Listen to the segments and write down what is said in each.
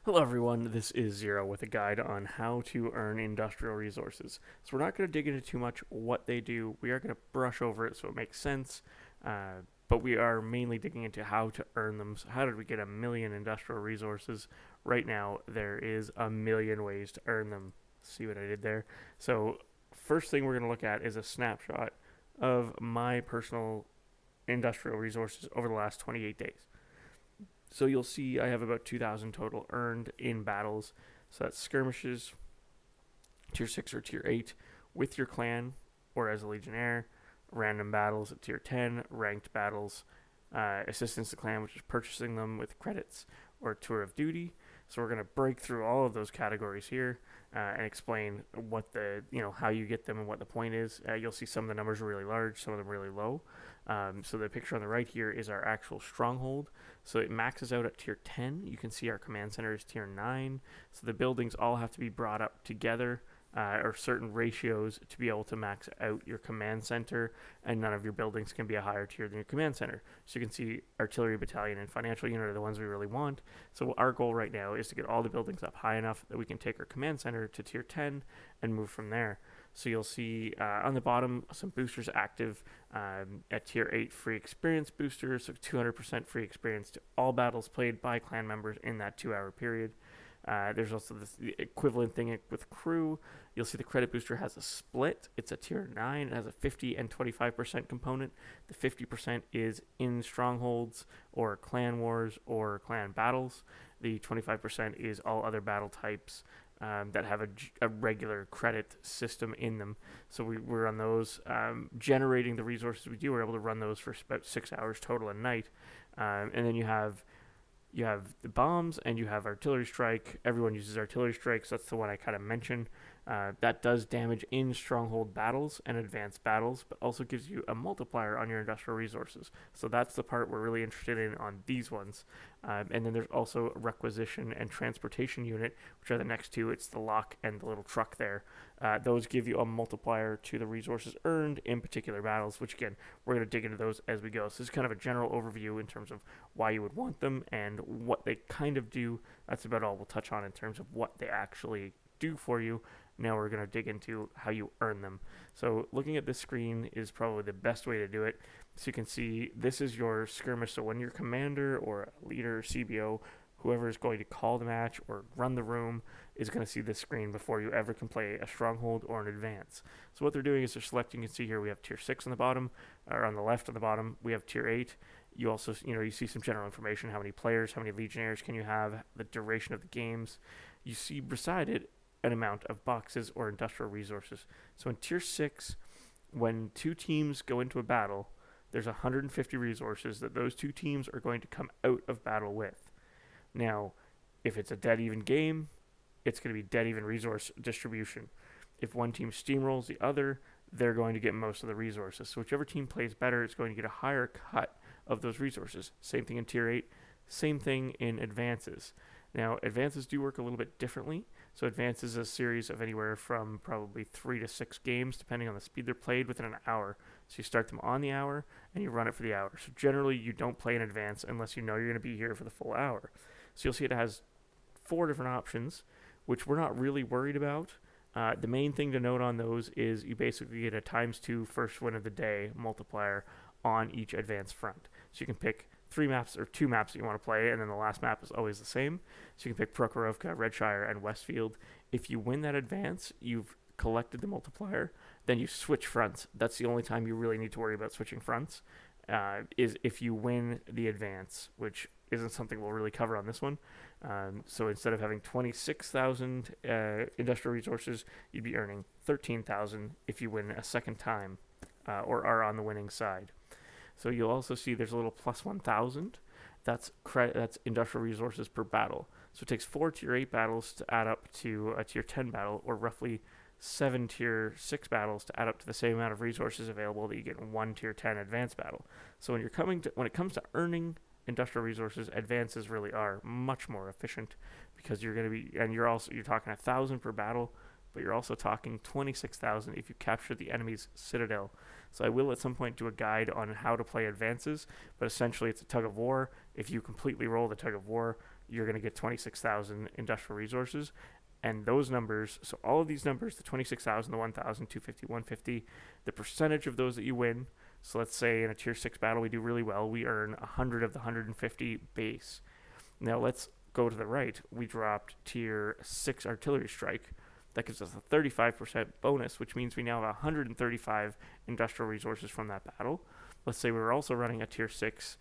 Hello everyone, this is Zero with a guide on how to earn industrial resources. So we're not going to dig into too much what they do, we are going to brush over it so it makes sense, but we are mainly digging into how to earn them. So how did we get 1 million industrial resources? Right now there is 1 million ways to earn them. See what I did there? So first thing we're going to look at is a snapshot of my personal industrial resources over the last 28 days. So you'll see I have about 2,000 total earned in battles. So that's skirmishes, tier 6 or tier 8 with your clan or as a legionnaire, random battles at tier 10, ranked battles, assistance to clan, which is purchasing them with credits, or tour of duty. So we're going to break through all of those categories here and explain what how you get them and what the point is. You'll see some of the numbers are really large, some of them really low. So the picture on the right here is our actual stronghold. So it maxes out at tier 10. You can see our command center is tier 9. So the buildings all have to be brought up together or certain ratios to be able to max out your command center, and none of your buildings can be a higher tier than your command center. So you can see artillery battalion and financial unit are the ones we really want. So our goal right now is to get all the buildings up high enough that we can take our command center to tier 10 and move from there. So you'll see on the bottom some boosters active at tier 8 free experience boosters, so 200% free experience to all battles played by clan members in that 2 hour period. There's also the equivalent thing with crew. You'll see the credit booster has a split. It's a tier 9. It has a 50 and 25% component. The 50% is in strongholds or clan wars or clan battles. The 25% is all other battle types that have a regular credit system in them. So we're on those. Generating the resources we do, we're able to run those for about 6 hours total a night. And then you have the bombs and you have artillery strike. Everyone uses artillery strikes. That's the one I kind of mentioned. That does damage in stronghold battles and advanced battles, but also gives you a multiplier on your industrial resources. So that's the part we're really interested in on these ones. And then there's also requisition and transportation unit, which are the next two. It's the lock and the little truck there. Those give you a multiplier to the resources earned in particular battles, which again, we're going to dig into those as we go. So this is kind of a general overview in terms of why you would want them and what they kind of do. That's about all we'll touch on in terms of what they actually do for you. Now we're going to dig into how you earn them. So looking at this screen is probably the best way to do it. So you can see this is your skirmish. So when your commander or leader, CBO, whoever is going to call the match or run the room is going to see this screen before you ever can play a stronghold or an advance. So what they're doing is they're selecting. You can see here we have tier 6 on the bottom, or on the left on the bottom we have tier 8. You also, you see some general information: how many players, how many legionnaires can you have, the duration of the games. You see beside it an amount of boxes or industrial resources. So in tier 6, when two teams go into a battle, there's 150 resources that those two teams are going to come out of battle with. Now, if it's a dead even game, it's going to be dead even resource distribution. If one team steamrolls the other, they're going to get most of the resources. So whichever team plays better is going to get a higher cut of those resources. Same thing in tier 8, same thing in advances. Now, advances do work a little bit differently. So advances is a series of anywhere from probably 3 to 6 games, depending on the speed they're played, within an hour. So you start them on the hour, and you run it for the hour. So generally, you don't play in advance unless you know you're going to be here for the full hour. So you'll see it has 4 different options, which we're not really worried about. The main thing to note on those is you basically get a ×2 first win of the day multiplier on each advanced front. So you can pick 3 maps or 2 maps that you want to play, and then the last map is always the same. So you can pick Prokhorovka, Redshire, and Westfield. If you win that advance, you've collected the multiplier, then you switch fronts. That's the only time you really need to worry about switching fronts, is if you win the advance, which isn't something we'll really cover on this one. So instead of having 26,000 industrial resources, you'd be earning 13,000 if you win a second time or are on the winning side. So you'll also see there's a little plus 1,000. That's industrial resources per battle. So it takes 4 tier 8 battles to add up to a tier 10 battle, or roughly 7 tier 6 battles to add up to the same amount of resources available that you get in 1 tier 10 advanced battle. So when it comes to earning industrial resources, advances really are much more efficient, because you're talking 1,000 per battle, but you're also talking 26,000 if you capture the enemy's citadel. So I will at some point do a guide on how to play advances, but essentially it's a tug of war. If you completely roll the tug of war, you're going to get 26,000 industrial resources. And those numbers, so all of these numbers, the 26,000, the 1,000, 250, 150, the percentage of those that you win. So let's say in a tier 6 battle we do really well, we earn 100 of the 150 base. Now let's go to the right. We dropped tier 6 artillery strike. That gives us a 35% bonus, which means we now have 135 industrial resources from that battle. Let's say we were also running a tier 6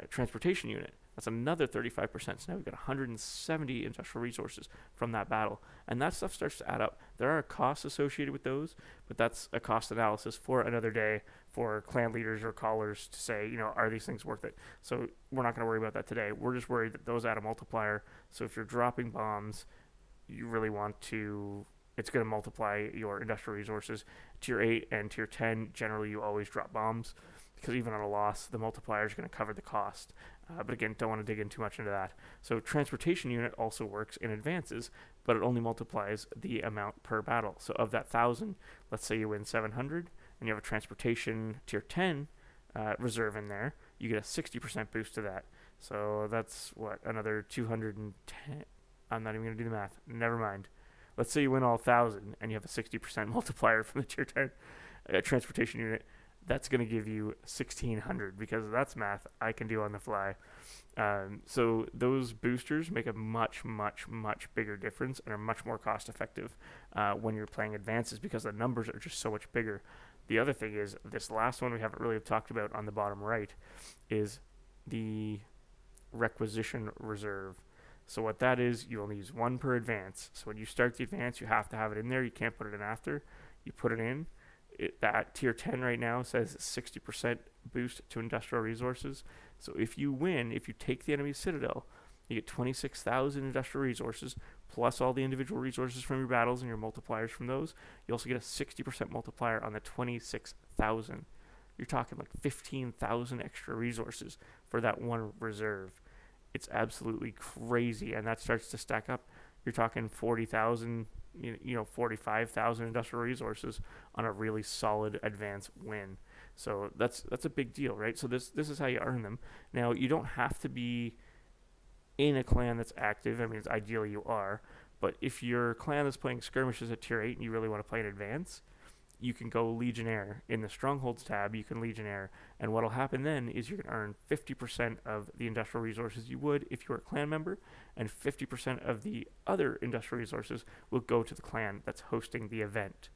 transportation unit. That's another 35%. So now we've got 170 industrial resources from that battle. And that stuff starts to add up. There are costs associated with those, but that's a cost analysis for another day for clan leaders or callers to say, are these things worth it? So we're not going to worry about that today. We're just worried that those add a multiplier. So if you're dropping bombs, you really want to, it's going to multiply your industrial resources. Tier 8 and tier 10, generally you always drop bombs, because even on a loss, the multiplier is going to cover the cost. But again, don't want to dig in too much into that. So transportation unit also works in advances, but it only multiplies the amount per battle. So of that 1,000, let's say you win 700, and you have a transportation tier 10 reserve in there, you get a 60% boost to that. So that's, another 210. I'm not even going to do the math. Never mind. Let's say you win all 1,000, and you have a 60% multiplier from the tier 10 transportation unit. That's going to give you 1,600, because that's math I can do on the fly. So those boosters make a much, much, much bigger difference and are much more cost effective when you're playing advances, because the numbers are just so much bigger. The other thing is, this last one we haven't really talked about on the bottom right is the requisition reserve. So what that is, you only use one per advance. So when you start the advance, you have to have it in there. You can't put it in after. You put it in. That tier 10 right now says 60% boost to industrial resources. So if you win, if you take the enemy citadel, you get 26,000 industrial resources, plus all the individual resources from your battles and your multipliers from those. You also get a 60% multiplier on the 26,000. You're talking like 15,000 extra resources for that one reserve. It's absolutely crazy, and that starts to stack up. You're talking 40,000, 45,000 industrial resources on a really solid advance win. So that's a big deal, right? So this is how you earn them. Now, you don't have to be in a clan that's active. I mean, ideally you are, but if your clan is playing skirmishes at tier 8 and you really want to play in advance, you can go Legionnaire. In the Strongholds tab, you can Legionnaire, and what'll happen then is you're going to earn 50% of the industrial resources you would if you were a clan member, and 50% of the other industrial resources will go to the clan that's hosting the event.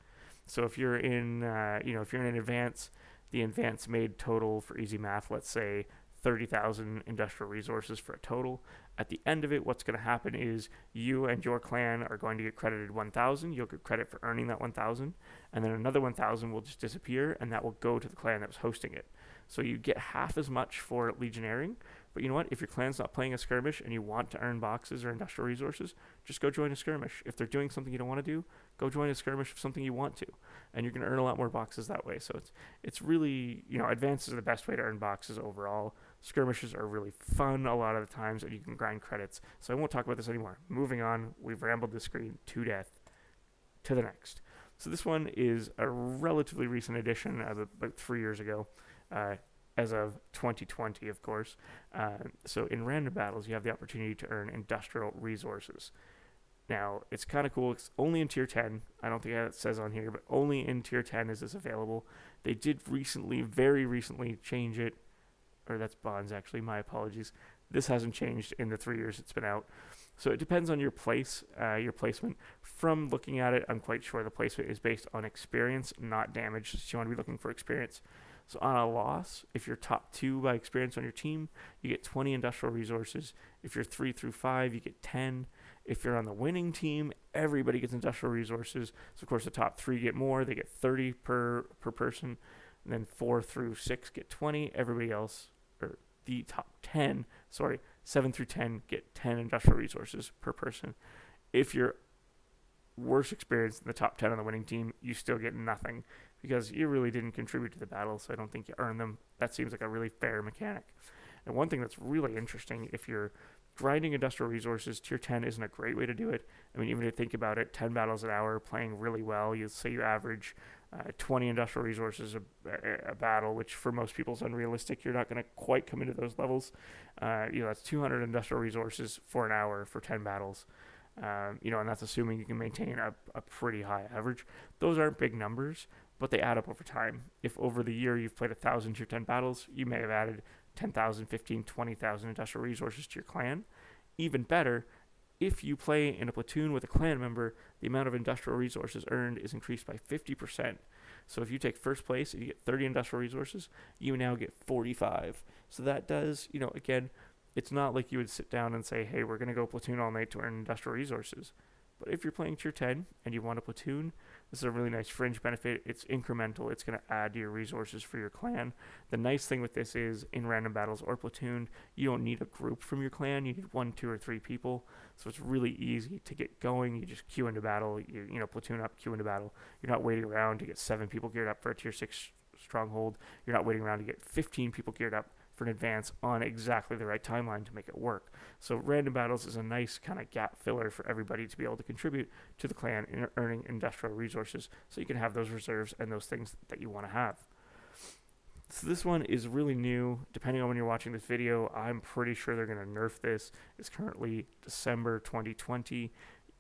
So if you're in, if you're in an advance, the advance made total for easy math, let's say 30,000 industrial resources for a total. At the end of it, what's going to happen is you and your clan are going to get credited 1,000. You'll get credit for earning that 1,000, and then another 1,000 will just disappear, and that will go to the clan that was hosting it. So you get half as much for Legionnaring, but you know what? If your clan's not playing a skirmish and you want to earn boxes or industrial resources, just go join a skirmish. If they're doing something you don't want to do, go join a skirmish of something you want to, and you're going to earn a lot more boxes that way. So it's really, advances are the best way to earn boxes overall. Skirmishes are really fun a lot of the times, and you can grind credits. So I won't talk about this anymore. Moving on, we've rambled this screen to death. To the next. So this one is a relatively recent addition, about 3 years ago, as of 2020, of course. So in random battles, you have the opportunity to earn industrial resources. Now, it's kind of cool. It's only in tier 10. I don't think it says on here, but only in tier 10 is this available. They did very recently change it. Or that's bonds, actually. My apologies. This hasn't changed in the 3 years it's been out. So it depends on your placement. From looking at it, I'm quite sure the placement is based on experience, not damage. So you want to be looking for experience. So on a loss, if you're top 2 by experience on your team, you get 20 industrial resources. If you're 3 through 5, you get 10. If you're on the winning team, everybody gets industrial resources. So of course the top 3 get more. They get 30 per person. And then 4 through 6 get 20. Everybody else, or the top 10, 7 through 10 get 10 industrial resources per person. If you're worse experienced in the top 10 on the winning team, you still get nothing, because you really didn't contribute to the battle, so I don't think you earn them. That seems like a really fair mechanic. And one thing that's really interesting, if you're grinding industrial resources, tier 10 isn't a great way to do it. I mean, even if you think about it, 10 battles an hour, playing really well, you say you average 20 industrial resources a battle, which for most people is unrealistic. You're not going to quite come into those levels. That's 200 industrial resources for an hour for 10 battles. And that's assuming you can maintain a pretty high average. Those aren't big numbers, but they add up over time. If over the year you've played 1,000 tier 10 battles, you may have added 10,000, 15, 20,000 industrial resources to your clan. Even better, if you play in a platoon with a clan member, the amount of industrial resources earned is increased by 50%. So if you take first place and you get 30 industrial resources, you now get 45. So that does, again, it's not like you would sit down and say, hey, we're going to go platoon all night to earn industrial resources. But if you're playing tier 10 and you want a platoon, this is a really nice fringe benefit. It's incremental. It's going to add to your resources for your clan. The nice thing with this is in random battles or platoon, you don't need a group from your clan. You need 1, 2, or 3 people. So it's really easy to get going. You just queue into battle. Platoon up, queue into battle. You're not waiting around to get 7 people geared up for a tier 6 stronghold. You're not waiting around to get 15 people geared up for an advance on exactly the right timeline to make it work. So random battles is a nice kind of gap filler for everybody to be able to contribute to the clan in earning industrial resources, so you can have those reserves and those things that you want to have. So this one is really new. Depending on when you're watching this video, I'm pretty sure they're going to nerf this. It's currently December 2020.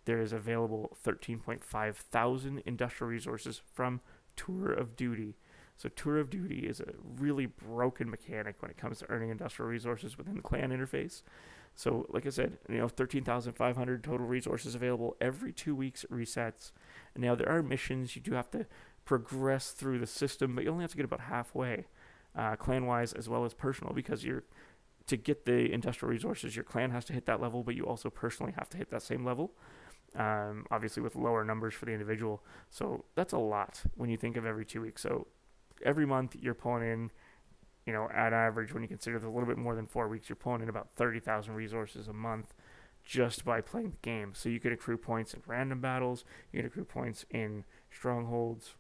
There is available 13.5 thousand industrial resources from Tour of Duty. So Tour of Duty is a really broken mechanic when it comes to earning industrial resources within the clan interface. So like I said, 13,500 total resources available every 2 weeks. It resets. And now there are missions. You do have to progress through the system, but you only have to get about halfway, clan-wise as well as personal, because to get the industrial resources, your clan has to hit that level, but you also personally have to hit that same level. Obviously with lower numbers for the individual. So that's a lot when you think of every 2 weeks. So every month you're pulling in, at average, when you consider it's a little bit more than 4 weeks, you're pulling in about 30,000 resources a month just by playing the game. So you can accrue points in random battles, you can accrue points in strongholds,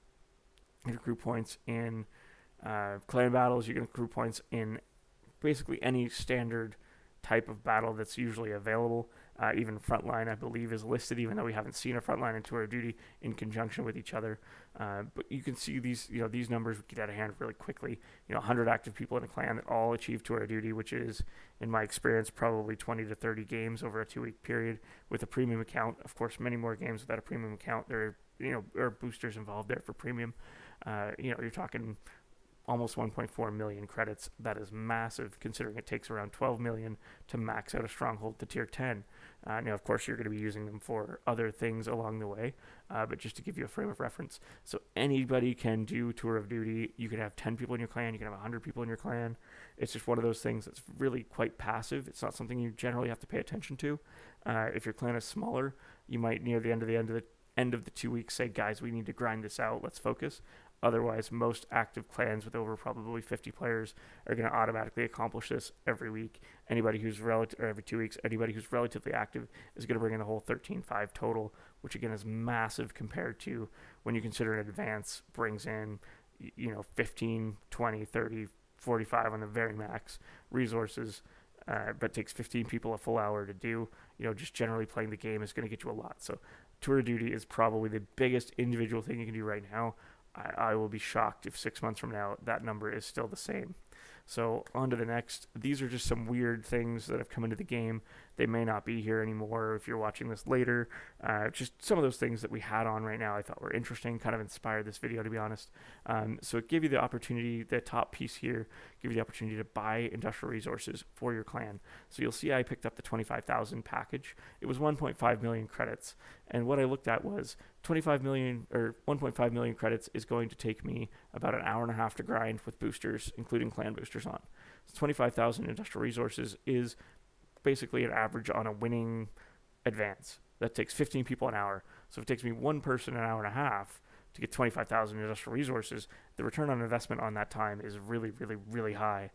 you can accrue points in clan battles, you can accrue points in basically any standard type of battle that's usually available. Even frontline, I believe, is listed, even though we haven't seen a frontline and Tour of Duty in conjunction with each other. But you can see these numbers get out of hand really quickly. 100 active people in a clan that all achieve Tour of Duty, which is, in my experience, probably 20 to 30 games over a 2-week period with a premium account. Of course, many more games without a premium account. There are boosters involved there for premium. You're talking almost 1.4 million credits. That is massive, considering it takes around 12 million to max out a stronghold to tier 10. Now, of course, you're going to be using them for other things along the way, but just to give you a frame of reference. So anybody can do Tour of Duty. You can have 10 people in your clan. You can have 100 people in your clan. It's just one of those things that's really quite passive. It's not something you generally have to pay attention to. If your clan is smaller, you might, near the end of the 2 weeks, say, guys, we need to grind this out. Let's focus. Otherwise, most active clans with over probably 50 players are going to automatically accomplish this every week. Every 2 weeks, anybody who's relatively active is going to bring in the whole 13.5 total, which again is massive compared to when you consider an advance brings in, 15, 20, 30, 45 on the very max resources, but takes 15 people a full hour to do. Just generally playing the game is going to get you a lot. So Tour of Duty is probably the biggest individual thing you can do right now. I will be shocked if 6 months from now that number is still the same. So on to the next. These are just some weird things that have come into the game. They may not be here anymore if you're watching this later. Just some of those things that we had on right now I thought were interesting, kind of inspired this video, to be honest. So it gave you the opportunity, the top piece here, give you the opportunity to buy industrial resources for your clan. So you'll see I picked up the 25,000 package. It was 1.5 million credits. And what I looked at was 25 million or 1.5 million credits is going to take me about an hour and a half to grind with boosters, including clan boosters on. So 25,000 industrial resources is basically an average on a winning advance. That takes 15 people an hour. So if it takes me one person an hour and a half to get 25,000 industrial resources, the return on investment on that time is really, really, really high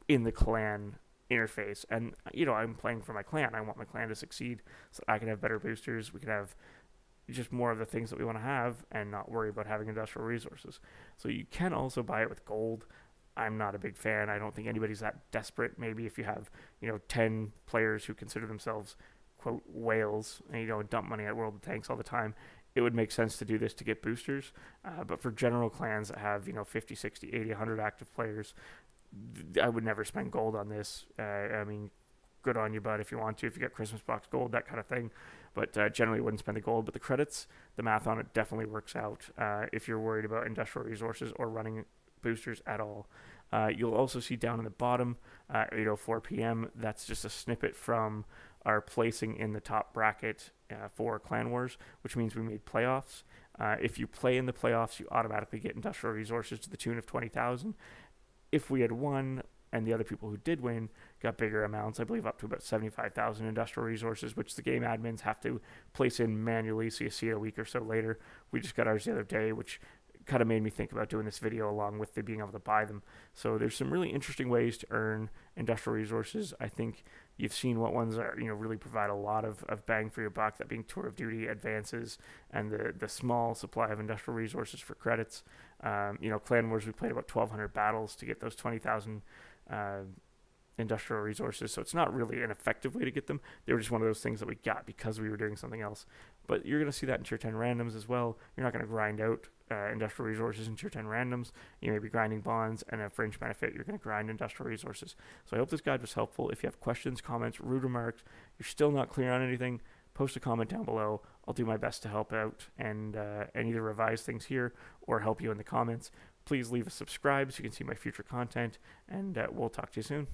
in the clan interface. And, I'm playing for my clan. I want my clan to succeed so I can have better boosters. We can have just more of the things that we want to have and not worry about having industrial resources. So you can also buy it with gold. I'm not a big fan. I don't think anybody's that desperate. Maybe if you have, 10 players who consider themselves, quote, whales, and, dump money at World of Tanks all the time, it would make sense to do this to get boosters. But for general clans that have, 50, 60, 80, 100 active players, I would never spend gold on this. I mean, good on you, bud, if you want to, if you get Christmas box gold, that kind of thing. But generally wouldn't spend the gold. But the credits, the math on it definitely works out if you're worried about industrial resources or running boosters at all. You'll also see down in the bottom, 8:04 p.m. That's just a snippet from our placing in the top bracket for Clan Wars, which means we made playoffs. If you play in the playoffs, you automatically get industrial resources to the tune of 20,000. If we had won and the other people who did win got bigger amounts, I believe up to about 75,000 industrial resources, which the game admins have to place in manually, so you see it a week or so later. We just got ours the other day, which kind of made me think about doing this video along with the being able to buy them. So there's some really interesting ways to earn industrial resources. I think you've seen what ones are, really provide a lot of bang for your buck, that being Tour of Duty, advances, and the small supply of industrial resources for credits. Clan Wars, we played about 1,200 battles to get those 20,000 industrial resources, so it's not really an effective way to get them. They were just one of those things that we got because we were doing something else. But you're going to see that in tier 10 randoms as well. You're not going to grind out industrial resources in tier 10 randoms. You may be grinding bonds, and a fringe benefit, you're going to grind industrial resources. So I hope this guide was helpful. If you have questions, comments, rude remarks, you're still not clear on anything, post a comment down below. I'll do my best to help out and either revise things here or help you in the comments. Please leave a subscribe so you can see my future content, and we'll talk to you soon.